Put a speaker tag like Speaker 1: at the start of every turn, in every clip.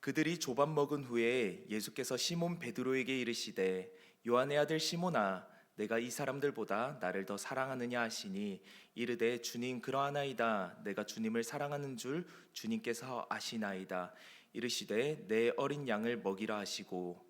Speaker 1: 그들이 조밥 먹은 후에 예수께서 시몬 베드로에게 이르시되 요한의 아들 시몬아 내가 이 사람들보다 나를 더 사랑하느냐 하시니 이르되 주님 그러하나이다. 내가 주님을 사랑하는 줄 주님께서 아시나이다. 이르시되 내 어린 양을 먹이라 하시고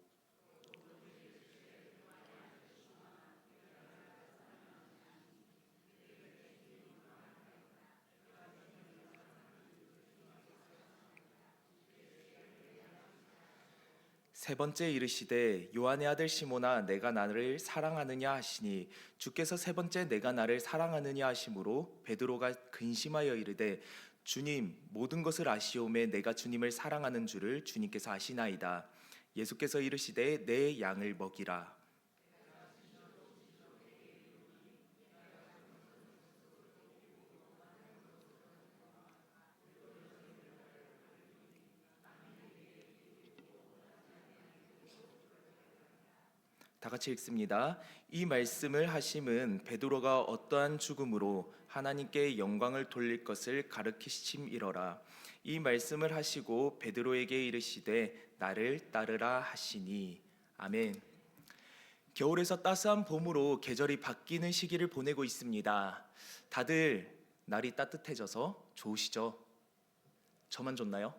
Speaker 1: 세 번째 이르시되 요한의 아들 시몬아 내가 나를 사랑하느냐 하시니 주께서 세 번째 내가 나를 사랑하느냐 하심으로 베드로가 근심하여 이르되 주님 모든 것을 아시오매 내가 주님을 사랑하는 줄을 주님께서 아시나이다. 예수께서 이르시되 내 양을 먹이라. 다 같이 읽습니다. 이 말씀을 하심은 베드로가 어떠한 죽음으로 하나님께 영광을 돌릴 것을 가르치심이러라. 이 말씀을 하시고 베드로에게 이르시되 나를 따르라 하시니. 아멘. 겨울에서 따스한 봄으로 계절이 바뀌는 시기를 보내고 있습니다. 다들 날이 따뜻해져서 좋으시죠? 저만 좋나요?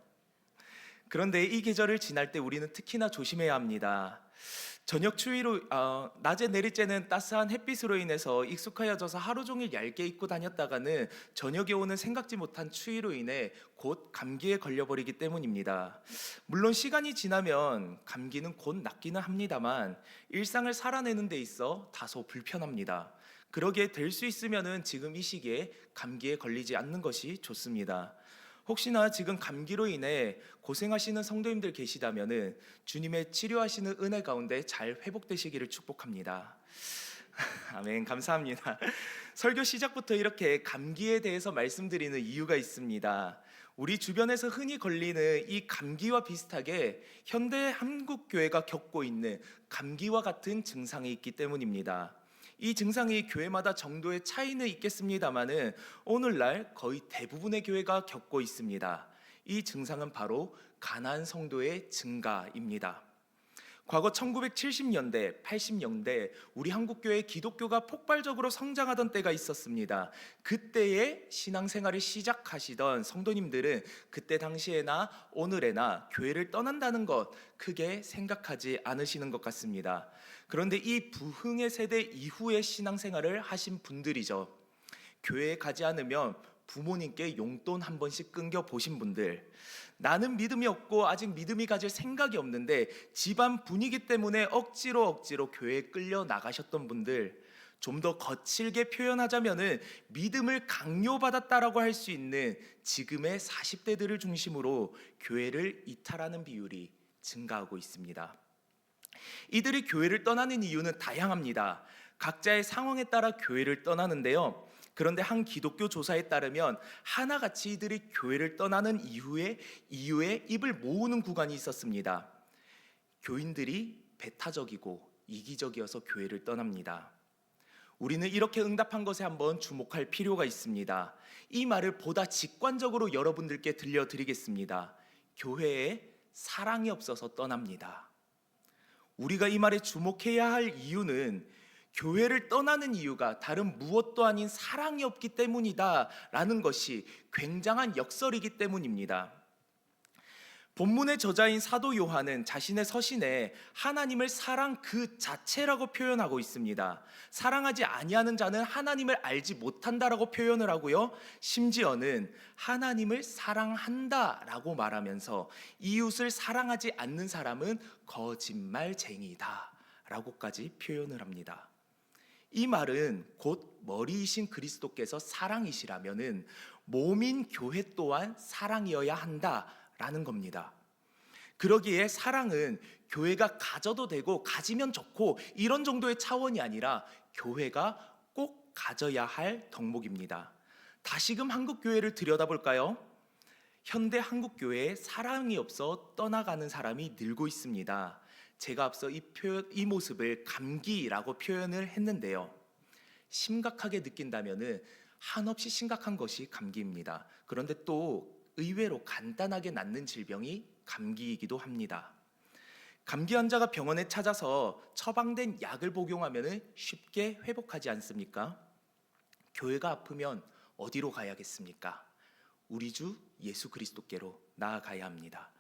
Speaker 1: 그런데 이 계절을 지날 때 우리는 특히나 조심해야 합니다. 저녁 추위로 낮에 내리쬐는 따스한 햇빛으로 인해서 익숙하여져서 하루 종일 얇게 입고 다녔다가는 저녁에 오는 생각지 못한 추위로 인해 곧 감기에 걸려버리기 때문입니다. 물론 시간이 지나면 감기는 곧 낫기는 합니다만 일상을 살아내는 데 있어 다소 불편합니다. 그러게 될 수 있으면은 지금 이 시기에 감기에 걸리지 않는 것이 좋습니다. 혹시나 지금 감기로 인해 고생하시는 성도님들 계시다면은 주님의 치료하시는 은혜 가운데 잘 회복되시기를 축복합니다. 아멘. 감사합니다. 설교 시작부터 이렇게 감기에 대해서 말씀드리는 이유가 있습니다. 우리 주변에서 흔히 걸리는 이 감기와 비슷하게 현대 한국 교회가 겪고 있는 감기와 같은 증상이 있기 때문입니다. 이 증상이 교회마다 정도의 차이는 있겠습니다만은 오늘날 거의 대부분의 교회가 겪고 있습니다. 이 증상은 바로 가난한 성도의 증가입니다. 과거 1970년대, 80년대 우리 한국교회 기독교가 폭발적으로 성장하던 때가 있었습니다. 그때의 신앙생활을 시작하시던 성도님들은 그때 당시에나 오늘에나 교회를 떠난다는 것 크게 생각하지 않으시는 것 같습니다. 그런데 이 부흥의 세대 이후의 신앙생활을 하신 분들이죠. 교회에 가지 않으면 부모님께 용돈 한 번씩 끊겨 보신 분들, 나는 믿음이 없고 아직 믿음이 가질 생각이 없는데 집안 분위기 때문에 억지로 교회에 끌려 나가셨던 분들, 좀 더 거칠게 표현하자면은 믿음을 강요받았다라고 할 수 있는 지금의 40대들을 중심으로 교회를 이탈하는 비율이 증가하고 있습니다. 이들이 교회를 떠나는 이유는 다양합니다. 각자의 상황에 따라 교회를 떠나는데요. 그런데 한 기독교 조사에 따르면 하나같이 이들이 교회를 떠나는 이유에 입을 모으는 구간이 있었습니다. 교인들이 배타적이고 이기적이어서 교회를 떠납니다. 우리는 이렇게 응답한 것에 한번 주목할 필요가 있습니다. 이 말을 보다 직관적으로 여러분들께 들려드리겠습니다. 교회에 사랑이 없어서 떠납니다. 우리가 이 말에 주목해야 할 이유는 교회를 떠나는 이유가 다른 무엇도 아닌 사랑이 없기 때문이다 라는 것이 굉장한 역설이기 때문입니다. 본문의 저자인 사도 요한은 자신의 서신에 하나님을 사랑 그 자체라고 표현하고 있습니다. 사랑하지 아니하는 자는 하나님을 알지 못한다라고 표현을 하고요. 심지어는 하나님을 사랑한다라고 말하면서 이웃을 사랑하지 않는 사람은 거짓말쟁이다 라고까지 표현을 합니다. 이 말은 곧 머리이신 그리스도께서 사랑이시라면은 몸인 교회 또한 사랑이어야 한다라는 겁니다. 그러기에 사랑은 교회가 가져도 되고 가지면 좋고 이런 정도의 차원이 아니라 교회가 꼭 가져야 할 덕목입니다. 다시금 한국 교회를 들여다볼까요? 현대 한국 교회에 사랑이 없어 떠나가는 사람이 늘고 있습니다. 제가 앞서 이 모습을 감기라고 표현을 했는데요. 심각하게 느낀다면은 한없이 심각한 것이 감기입니다. 그런데 또 의외로 간단하게 낫는 질병이 감기이기도 합니다. 감기 환자가 병원에 찾아서 처방된 약을 복용하면 쉽게 회복하지 않습니까? 교회가 아프면 어디로 가야겠습니까? 우리 주 예수 그리스도께로 나아가야 합니다.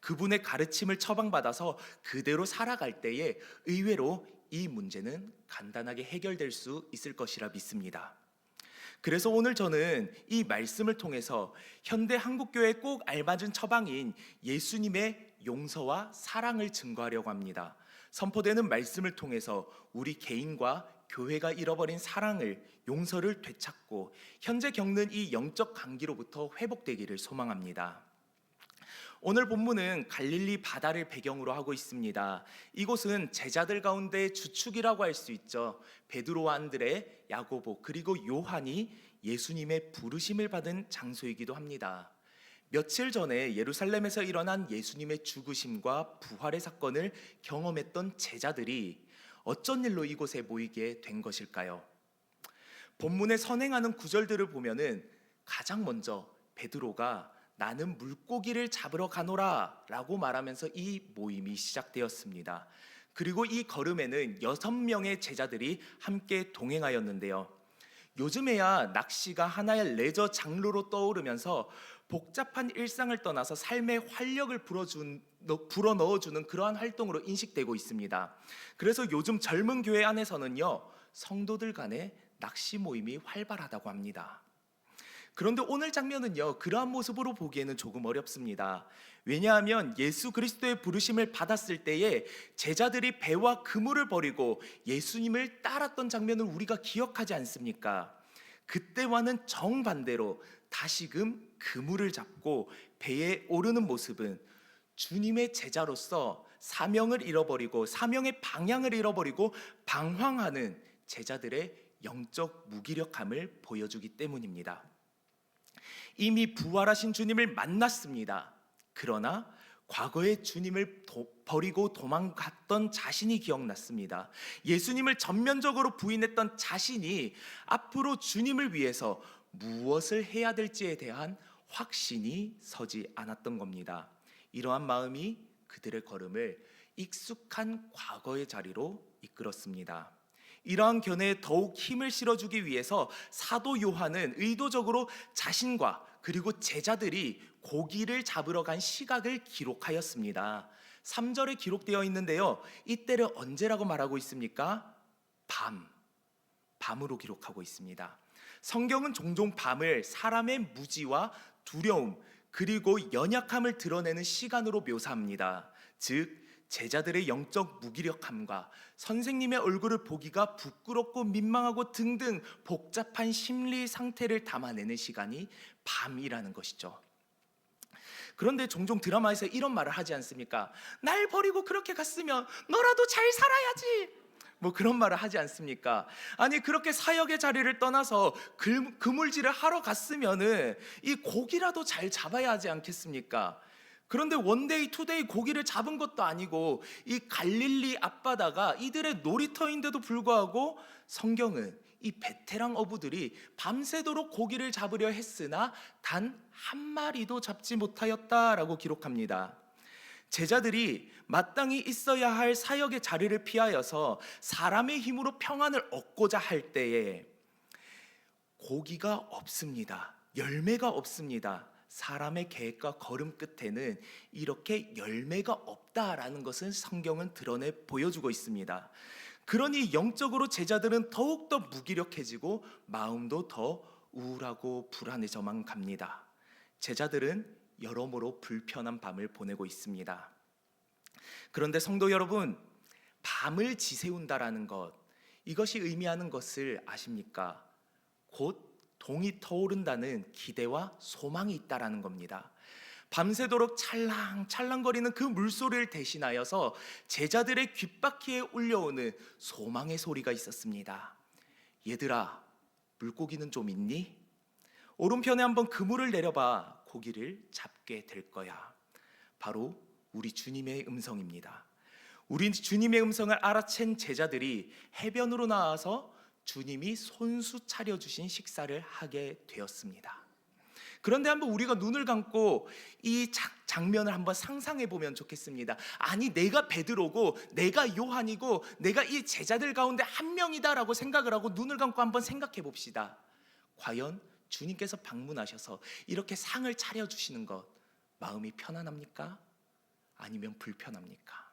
Speaker 1: 그분의 가르침을 처방받아서 그대로 살아갈 때에 의외로 이 문제는 간단하게 해결될 수 있을 것이라 믿습니다. 그래서 오늘 저는 이 말씀을 통해서 현대 한국교회에 꼭 알맞은 처방인 예수님의 용서와 사랑을 증거하려고 합니다. 선포되는 말씀을 통해서 우리 개인과 교회가 잃어버린 사랑을, 용서를 되찾고 현재 겪는 이 영적 간기로부터 회복되기를 소망합니다. 오늘 본문은 갈릴리 바다를 배경으로 하고 있습니다. 이곳은 제자들 가운데 주축이라고 할 수 있죠. 베드로와 안드레, 야고보 그리고 요한이 예수님의 부르심을 받은 장소이기도 합니다. 며칠 전에 예루살렘에서 일어난 예수님의 죽으심과 부활의 사건을 경험했던 제자들이 어쩐 일로 이곳에 모이게 된 것일까요? 본문에 선행하는 구절들을 보면은 가장 먼저 베드로가 나는 물고기를 잡으러 가노라 라고 말하면서 이 모임이 시작되었습니다. 그리고 이 걸음에는 6명의 제자들이 함께 동행하였는데요. 요즘에야 낚시가 하나의 레저 장르로 떠오르면서 복잡한 일상을 떠나서 삶의 활력을 불어넣어주는 그러한 활동으로 인식되고 있습니다. 그래서 요즘 젊은 교회 안에서는요, 성도들 간의 낚시 모임이 활발하다고 합니다. 그런데 오늘 장면은요, 그러한 모습으로 보기에는 조금 어렵습니다. 왜냐하면 예수 그리스도의 부르심을 받았을 때에 제자들이 배와 그물을 버리고 예수님을 따랐던 장면을 우리가 기억하지 않습니까? 그때와는 정반대로 다시금 그물을 잡고 배에 오르는 모습은 주님의 제자로서 사명을 잃어버리고 사명의 방향을 잃어버리고 방황하는 제자들의 영적 무기력함을 보여주기 때문입니다. 이미 부활하신 주님을 만났습니다. 그러나 과거에 주님을 버리고 도망갔던 자신이 기억났습니다. 예수님을 전면적으로 부인했던 자신이 앞으로 주님을 위해서 무엇을 해야 될지에 대한 확신이 서지 않았던 겁니다. 이러한 마음이 그들의 걸음을 익숙한 과거의 자리로 이끌었습니다. 이러한 견해에 더욱 힘을 실어주기 위해서 사도 요한은 의도적으로 자신과 그리고 제자들이 고기를 잡으러 간 시각을 기록하였습니다. 3절에 기록되어 있는데요, 이때를 언제라고 말하고 있습니까? 밤으로 기록하고 있습니다. 성경은 종종 밤을 사람의 무지와 두려움 그리고 연약함을 드러내는 시간으로 묘사합니다. 즉 제자들의 영적 무기력함과 선생님의 얼굴을 보기가 부끄럽고 민망하고 등등 복잡한 심리 상태를 담아내는 시간이 밤이라는 것이죠. 그런데 종종 드라마에서 이런 말을 하지 않습니까? 날 버리고 그렇게 갔으면 너라도 잘 살아야지, 뭐 그런 말을 하지 않습니까? 아니 그렇게 사역의 자리를 떠나서 그물질을 하러 갔으면은 이 고기라도 잘 잡아야 하지 않겠습니까? 그런데 원데이 투데이 고기를 잡은 것도 아니고 이 갈릴리 앞바다가 이들의 놀이터인데도 불구하고 성경은 이 베테랑 어부들이 밤새도록 고기를 잡으려 했으나 단 한 마리도 잡지 못하였다라고 기록합니다. 제자들이 마땅히 있어야 할 사역의 자리를 피하여서 사람의 힘으로 평안을 얻고자 할 때에 고기가 없습니다. 열매가 없습니다. 사람의 계획과 걸음 끝에는 이렇게 열매가 없다라는 것은 성경은 드러내 보여주고 있습니다. 그러니 영적으로 제자들은 더욱더 무기력해지고 마음도 더 우울하고 불안해져만 갑니다. 제자들은 여러모로 불편한 밤을 보내고 있습니다. 그런데 성도 여러분, 밤을 지새운다라는 것, 이것이 의미하는 것을 아십니까? 곧 동이 터오른다는 기대와 소망이 있다라는 겁니다. 밤새도록 찰랑찰랑거리는 그 물소리를 대신하여서 제자들의 귓바퀴에 울려오는 소망의 소리가 있었습니다. 얘들아, 물고기는 좀 있니? 오른편에 한번 그물을 내려봐. 고기를 잡게 될 거야. 바로 우리 주님의 음성입니다. 우리 주님의 음성을 알아챈 제자들이 해변으로 나와서 주님이 손수 차려주신 식사를 하게 되었습니다. 그런데 한번 우리가 눈을 감고 이 장면을 한번 상상해 보면 좋겠습니다. 아니, 내가 베드로고 내가 요한이고 내가 이 제자들 가운데 한 명이다라고 생각을 하고 눈을 감고 한번 생각해 봅시다. 과연 주님께서 방문하셔서 이렇게 상을 차려주시는 것, 마음이 편안합니까? 아니면 불편합니까?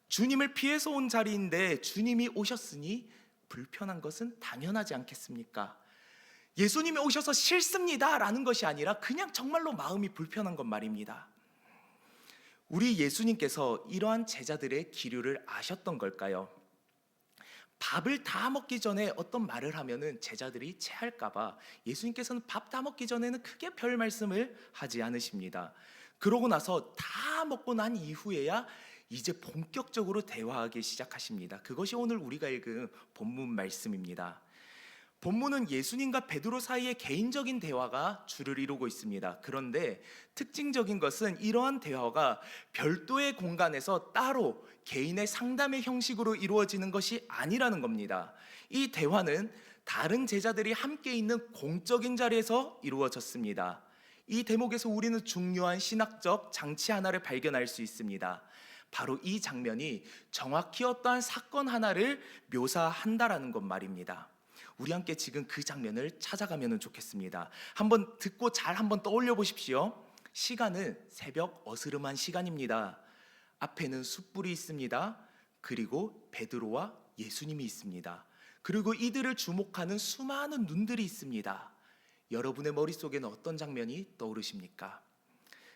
Speaker 1: 주님을 피해서 온 자리인데 주님이 오셨으니 불편한 것은 당연하지 않겠습니까? 예수님이 오셔서 싫습니다 라는 것이 아니라 그냥 정말로 마음이 불편한 것 말입니다. 우리 예수님께서 이러한 제자들의 기류를 아셨던 걸까요? 밥을 다 먹기 전에 어떤 말을 하면은 제자들이 체할까봐 예수님께서는 밥 다 먹기 전에는 크게 별 말씀을 하지 않으십니다. 그러고 나서 다 먹고 난 이후에야 이제 본격적으로 대화하기 시작하십니다. 그것이 오늘 우리가 읽은 본문 말씀입니다. 본문은 예수님과 베드로 사이의 개인적인 대화가 주를 이루고 있습니다. 그런데 특징적인 것은 이러한 대화가 별도의 공간에서 따로 개인의 상담의 형식으로 이루어지는 것이 아니라는 겁니다. 이 대화는 다른 제자들이 함께 있는 공적인 자리에서 이루어졌습니다. 이 대목에서 우리는 중요한 신학적 장치 하나를 발견할 수 있습니다. 바로 이 장면이 정확히 어떠한 사건 하나를 묘사한다라는 것 말입니다. 우리 함께 지금 그 장면을 찾아가면 좋겠습니다. 한번 듣고 잘 한번 떠올려 보십시오. 시간은 새벽 어스름한 시간입니다. 앞에는 숯불이 있습니다. 그리고 베드로와 예수님이 있습니다. 그리고 이들을 주목하는 수많은 눈들이 있습니다. 여러분의 머릿속에는 어떤 장면이 떠오르십니까?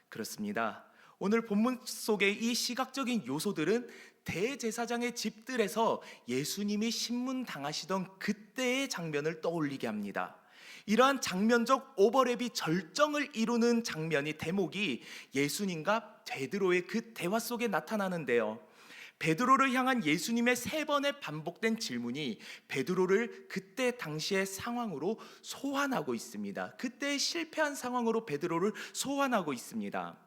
Speaker 1: 그렇습니다. 오늘 본문 속의 이 시각적인 요소들은 대제사장의 집들에서 예수님이 신문당하시던 그때의 장면을 떠올리게 합니다. 이러한 장면적 오버랩이 절정을 이루는 장면이 대목이 예수님과 베드로의 그 대화 속에 나타나는데요. 베드로를 향한 예수님의 3번의 반복된 질문이 베드로를 그때 당시의 상황으로 소환하고 있습니다. 그때의 실패한 상황으로 베드로를 소환하고 있습니다.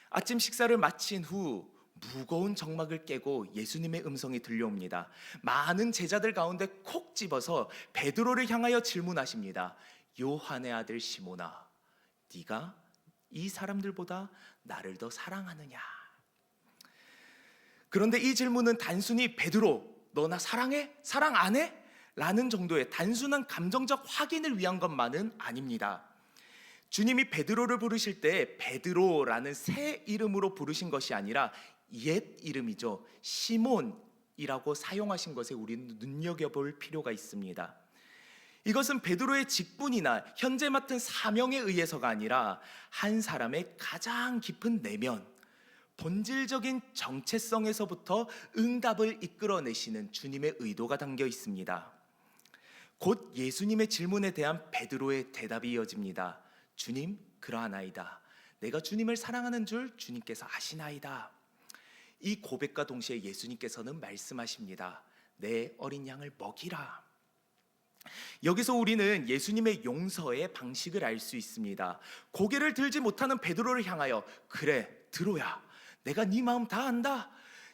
Speaker 1: 아침 식사를 마친 후 무거운 정막을 깨고 예수님의 음성이 들려옵니다. 많은 제자들 가운데 콕 집어서 베드로를 향하여 질문하십니다. 요한의 아들 시몬아, 네가 이 사람들보다 나를 더 사랑하느냐? 그런데 이 질문은 단순히 베드로, 너 나 사랑해? 사랑 안 해? 라는 정도의 단순한 감정적 확인을 위한 것만은 아닙니다. 주님이 베드로를 부르실 때 베드로라는 새 이름으로 부르신 것이 아니라 옛 이름이죠. 시몬이라고 사용하신 것에 우리는 눈여겨볼 필요가 있습니다. 이것은 베드로의 직분이나 현재 맡은 사명에 의해서가 아니라 한 사람의 가장 깊은 내면, 본질적인 정체성에서부터 응답을 이끌어내시는 주님의 의도가 담겨 있습니다. 곧 예수님의 질문에 대한 베드로의 대답이 이어집니다. 주님, 그러하나이다. 내가 주님을 사랑하는 줄 주님께서 아시나이다. 이 고백과 동시에 예수님께서는 말씀하십니다. 내 어린 양을 먹이라. 여기서 우리는 예수님의 용서의 방식을 알 수 있습니다. 고개를 들지 못하는 베드로를 향하여 그래, 드로야, 내가 네 마음 다 안다.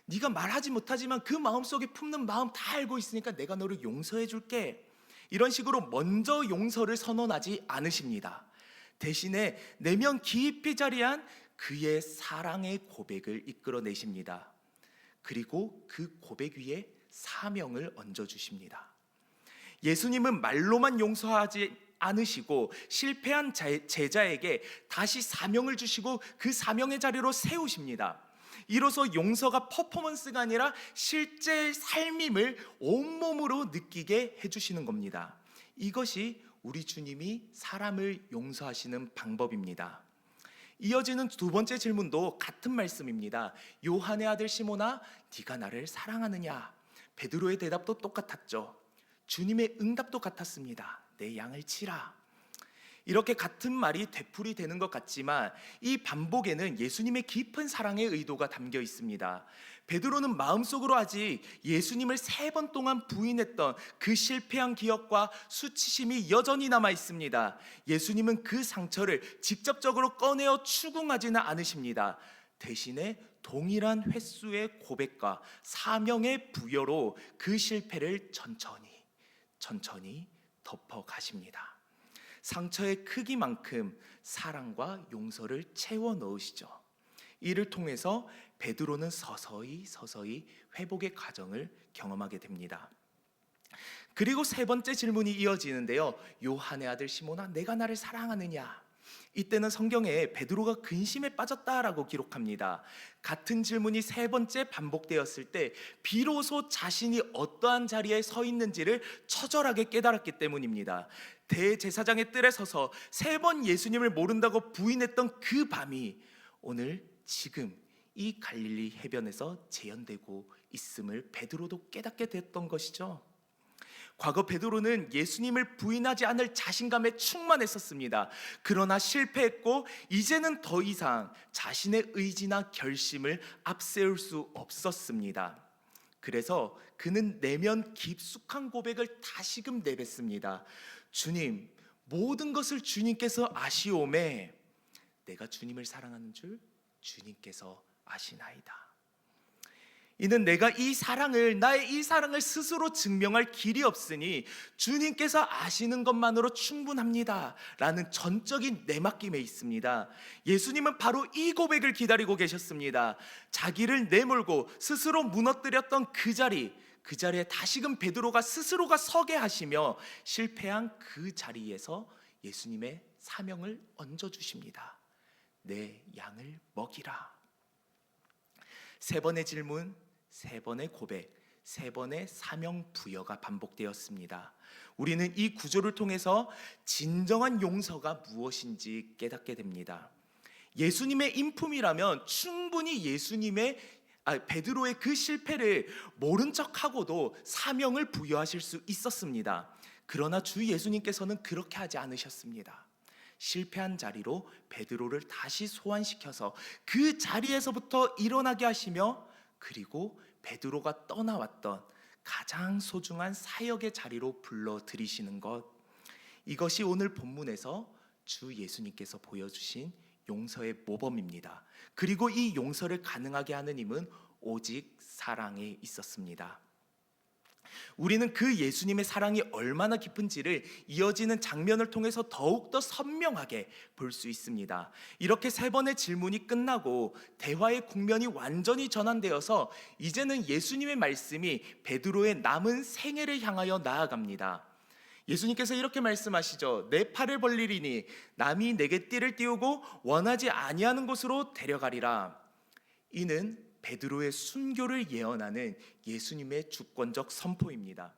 Speaker 1: 네가 말하지 못하지만 그 마음속에 품는 마음 다 알고 있으니까 내가 너를 용서해 줄게. 이런 식으로 먼저 용서를 선언하지 않으십니다. 대신에 내면 깊이 자리한 그의 사랑의 고백을 이끌어내십니다. 그리고 그 고백 위에 사명을 얹어주십니다. 예수님은 말로만 용서하지 않으시고 실패한 제자에게 다시 사명을 주시고 그 사명의 자리로 세우십니다. 이로써 용서가 퍼포먼스가 아니라 실제 삶임을 온몸으로 느끼게 해주시는 겁니다. 이것이 우리 주님이 사람을 용서하시는 방법입니다. 이어지는 두 번째 질문도 같은 말씀입니다. 요한의 아들 시몬아, 네가 나를 사랑하느냐? 베드로의 대답도 똑같았죠. 주님의 응답도 같았습니다. 내 양을 치라. 이렇게 같은 말이 되풀이되는 것 같지만 이 반복에는 예수님의 깊은 사랑의 의도가 담겨 있습니다. 베드로는 마음속으로 아직 예수님을 3번 동안 부인했던 그 실패한 기억과 수치심이 여전히 남아 있습니다. 예수님은 그 상처를 직접적으로 꺼내어 추궁하지는 않으십니다. 대신에 동일한 횟수의 고백과 사명의 부여로 그 실패를 천천히 덮어가십니다. 상처의 크기만큼 사랑과 용서를 채워 넣으시죠. 이를 통해서 베드로는 서서히 회복의 과정을 경험하게 됩니다. 그리고 세 번째 질문이 이어지는데요. 요한의 아들 시몬아, 내가 나를 사랑하느냐? 이때는 성경에 베드로가 근심에 빠졌다라고 기록합니다. 같은 질문이 세 번째 반복되었을 때 비로소 자신이 어떠한 자리에 서 있는지를 처절하게 깨달았기 때문입니다. 대제사장의 뜰에 서서 세 번 예수님을 모른다고 부인했던 그 밤이 오늘 지금 이 갈릴리 해변에서 재현되고 있음을 베드로도 깨닫게 됐던 것이죠. 과거 베드로는 예수님을 부인하지 않을 자신감에 충만했었습니다. 그러나 실패했고 이제는 더 이상 자신의 의지나 결심을 앞세울 수 없었습니다. 그래서 그는 내면 깊숙한 고백을 다시금 내뱉습니다. 주님, 모든 것을 주님께서 아시오매 내가 주님을 사랑하는 줄 주님께서 아시나이다. 이는 내가 나의 이 사랑을 스스로 증명할 길이 없으니 주님께서 아시는 것만으로 충분합니다 라는 전적인 내맡김에 있습니다. 예수님은 바로 이 고백을 기다리고 계셨습니다. 자기를 내몰고 스스로 무너뜨렸던 그 자리에 다시금 베드로가 스스로가 서게 하시며 실패한 그 자리에서 예수님의 사명을 얹어주십니다. 내 양을 먹이라. 세 번의 질문, 세 번의 고백, 세 번의 사명 부여가 반복되었습니다. 우리는 이 구조를 통해서 진정한 용서가 무엇인지 깨닫게 됩니다. 예수님의 인품이라면 충분히 베드로의 그 실패를 모른 척하고도 사명을 부여하실 수 있었습니다. 그러나 주 예수님께서는 그렇게 하지 않으셨습니다. 실패한 자리로 베드로를 다시 소환시켜서 그 자리에서부터 일어나게 하시며 그리고 베드로가 떠나왔던 가장 소중한 사역의 자리로 불러들이시는 것, 이것이 오늘 본문에서 주 예수님께서 보여주신 용서의 모범입니다. 그리고 이 용서를 가능하게 하는 힘은 오직 사랑에 있었습니다. 우리는 그 예수님의 사랑이 얼마나 깊은지를 이어지는 장면을 통해서 더욱더 선명하게 볼 수 있습니다. 이렇게 세 번의 질문이 끝나고 대화의 국면이 완전히 전환되어서 이제는 예수님의 말씀이 베드로의 남은 생애를 향하여 나아갑니다. 예수님께서 이렇게 말씀하시죠. 내 팔을 벌리리니 남이 내게 띠를 띄우고 원하지 아니하는 곳으로 데려가리라. 이는 베드로의 순교를 예언하는 예수님의 주권적 선포입니다.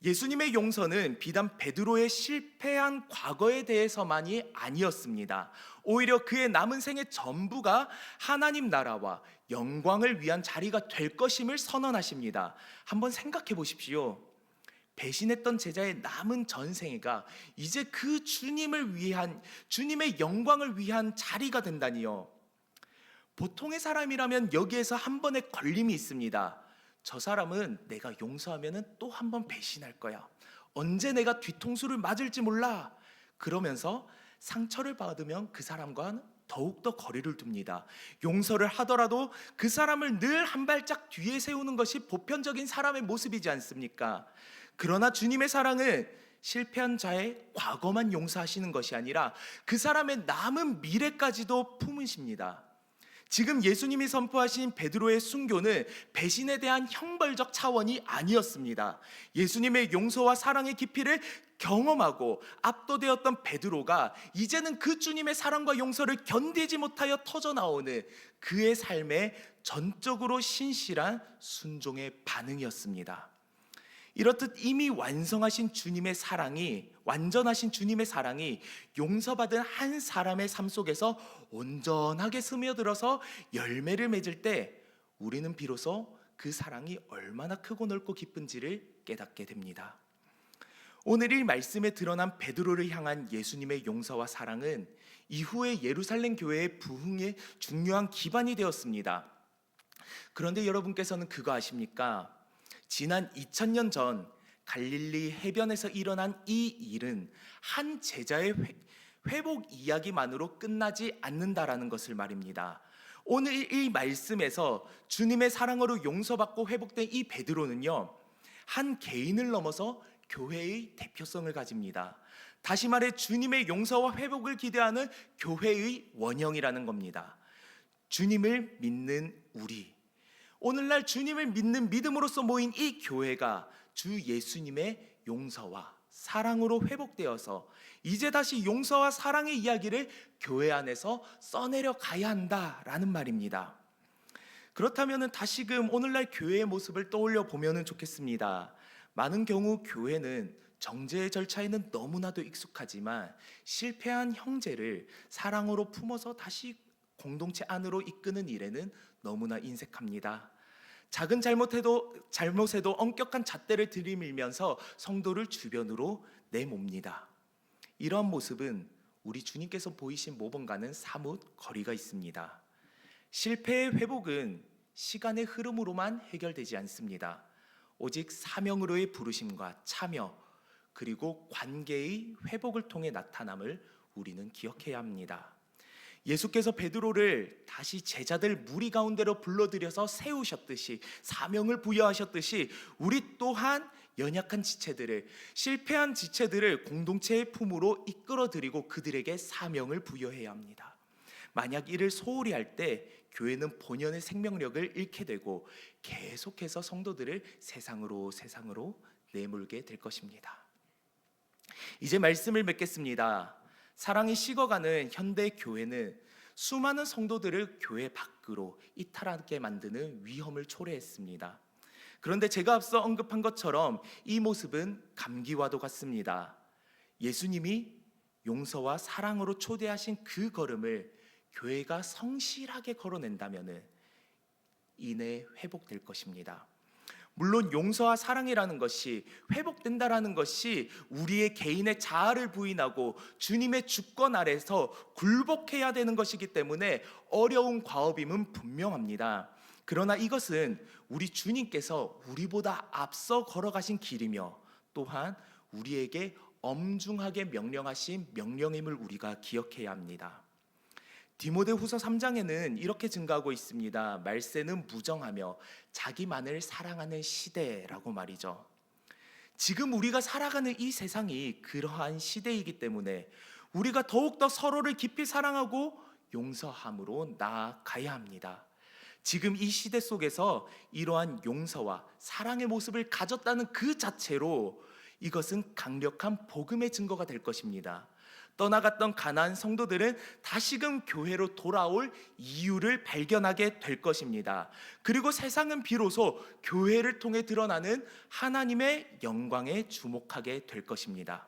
Speaker 1: 예수님의 용서는 비단 베드로의 실패한 과거에 대해서만이 아니었습니다. 오히려 그의 남은 생의 전부가 하나님 나라와 영광을 위한 자리가 될 것임을 선언하십니다. 한번 생각해 보십시오. 배신했던 제자의 남은 전생애가 이제 그 주님을 위한, 주님의 영광을 위한 자리가 된다니요. 보통의 사람이라면 여기에서 한 번의 걸림이 있습니다. 저 사람은 내가 용서하면 또 한 번 배신할 거야. 언제 내가 뒤통수를 맞을지 몰라. 그러면서 상처를 받으면 그 사람과는 더욱더 거리를 둡니다. 용서를 하더라도 그 사람을 늘 한 발짝 뒤에 세우는 것이 보편적인 사람의 모습이지 않습니까? 그러나 주님의 사랑은 실패한 자의 과거만 용서하시는 것이 아니라 그 사람의 남은 미래까지도 품으십니다. 지금 예수님이 선포하신 베드로의 순교는 배신에 대한 형벌적 차원이 아니었습니다. 예수님의 용서와 사랑의 깊이를 경험하고 압도되었던 베드로가 이제는 그 주님의 사랑과 용서를 견디지 못하여 터져나오는 그의 삶의 전적으로 신실한 순종의 반응이었습니다. 이렇듯 이미 완전하신 주님의 사랑이 용서받은 한 사람의 삶 속에서 온전하게 스며들어서 열매를 맺을 때 우리는 비로소 그 사랑이 얼마나 크고 넓고 깊은지를 깨닫게 됩니다. 오늘 이 말씀에 드러난 베드로를 향한 예수님의 용서와 사랑은 이후의 예루살렘 교회의 부흥의 중요한 기반이 되었습니다. 그런데 여러분께서는 그거 아십니까? 지난 2000년 전 갈릴리 해변에서 일어난 이 일은 한 제자의 회복 이야기만으로 끝나지 않는다라는 것을 말입니다. 오늘 이 말씀에서 주님의 사랑으로 용서받고 회복된 이 베드로는요, 한 개인을 넘어서 교회의 대표성을 가집니다. 다시 말해 주님의 용서와 회복을 기대하는 교회의 원형이라는 겁니다. 주님을 믿는 우리, 오늘날 주님을 믿는 믿음으로써 모인 이 교회가 주 예수님의 용서와 사랑으로 회복되어서 이제 다시 용서와 사랑의 이야기를 교회 안에서 써내려 가야 한다라는 말입니다. 그렇다면 다시금 오늘날 교회의 모습을 떠올려 보면 좋겠습니다. 많은 경우 교회는 정죄의 절차에는 너무나도 익숙하지만 실패한 형제를 사랑으로 품어서 다시 공동체 안으로 이끄는 일에는 너무나 인색합니다. 작은 잘못에도 엄격한 잣대를 들이밀면서 성도를 주변으로 내몹니다. 이러한 모습은 우리 주님께서 보이신 모범과는 사뭇 거리가 있습니다. 실패의 회복은 시간의 흐름으로만 해결되지 않습니다. 오직 사명으로의 부르심과 참여, 그리고 관계의 회복을 통해 나타남을 우리는 기억해야 합니다. 예수께서 베드로를 다시 제자들 무리 가운데로 불러들여서 세우셨듯이, 사명을 부여하셨듯이 우리 또한 연약한 지체들을, 실패한 지체들을 공동체의 품으로 이끌어들이고 그들에게 사명을 부여해야 합니다. 만약 이를 소홀히 할 때 교회는 본연의 생명력을 잃게 되고 계속해서 성도들을 세상으로 내몰게 될 것입니다. 이제 말씀을 맺겠습니다. 사랑이 식어가는 현대 교회는 수많은 성도들을 교회 밖으로 이탈하게 만드는 위험을 초래했습니다. 그런데 제가 앞서 언급한 것처럼 이 모습은 감기와도 같습니다. 예수님이 용서와 사랑으로 초대하신 그 걸음을 교회가 성실하게 걸어낸다면 이내 회복될 것입니다. 물론 용서와 사랑이라는 것이, 회복된다라는 것이 우리의 개인의 자아를 부인하고 주님의 주권 아래서 굴복해야 되는 것이기 때문에 어려운 과업임은 분명합니다. 그러나 이것은 우리 주님께서 우리보다 앞서 걸어가신 길이며 또한 우리에게 엄중하게 명령하신 명령임을 우리가 기억해야 합니다. 디모데후서 3장에는 이렇게 증가하고 있습니다. 말세는 무정하며 자기만을 사랑하는 시대라고 말이죠. 지금 우리가 살아가는 이 세상이 그러한 시대이기 때문에 우리가 더욱더 서로를 깊이 사랑하고 용서함으로 나아가야 합니다. 지금 이 시대 속에서 이러한 용서와 사랑의 모습을 가졌다는 그 자체로 이것은 강력한 복음의 증거가 될 것입니다. 떠나갔던 가나안 성도들은 다시금 교회로 돌아올 이유를 발견하게 될 것입니다. 그리고 세상은 비로소 교회를 통해 드러나는 하나님의 영광에 주목하게 될 것입니다.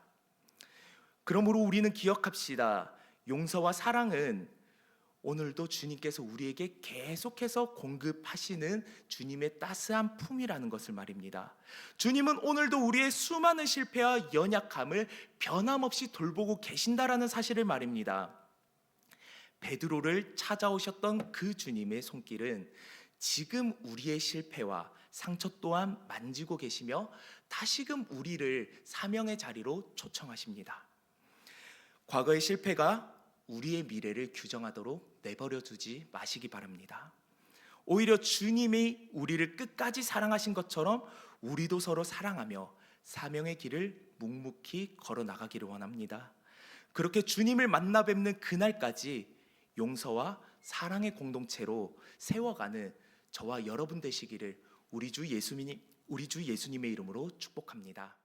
Speaker 1: 그러므로 우리는 기억합시다. 용서와 사랑은 오늘도 주님께서 우리에게 계속해서 공급하시는 주님의 따스한 품이라는 것을 말입니다. 주님은 오늘도 우리의 수많은 실패와 연약함을 변함없이 돌보고 계신다라는 사실을 말입니다. 베드로를 찾아오셨던 그 주님의 손길은 지금 우리의 실패와 상처 또한 만지고 계시며 다시금 우리를 사명의 자리로 초청하십니다. 과거의 실패가 우리의 미래를 규정하도록 내버려 두지 마시기 바랍니다. 오히려 주님이 우리를 끝까지 사랑하신 것처럼 우리도 서로 사랑하며 사명의 길을 묵묵히 걸어 나가기를 원합니다. 그렇게 주님을 만나 뵙는 그날까지 용서와 사랑의 공동체로 세워가는 저와 여러분 되시기를 우리 주 예수님의 이름으로 축복합니다.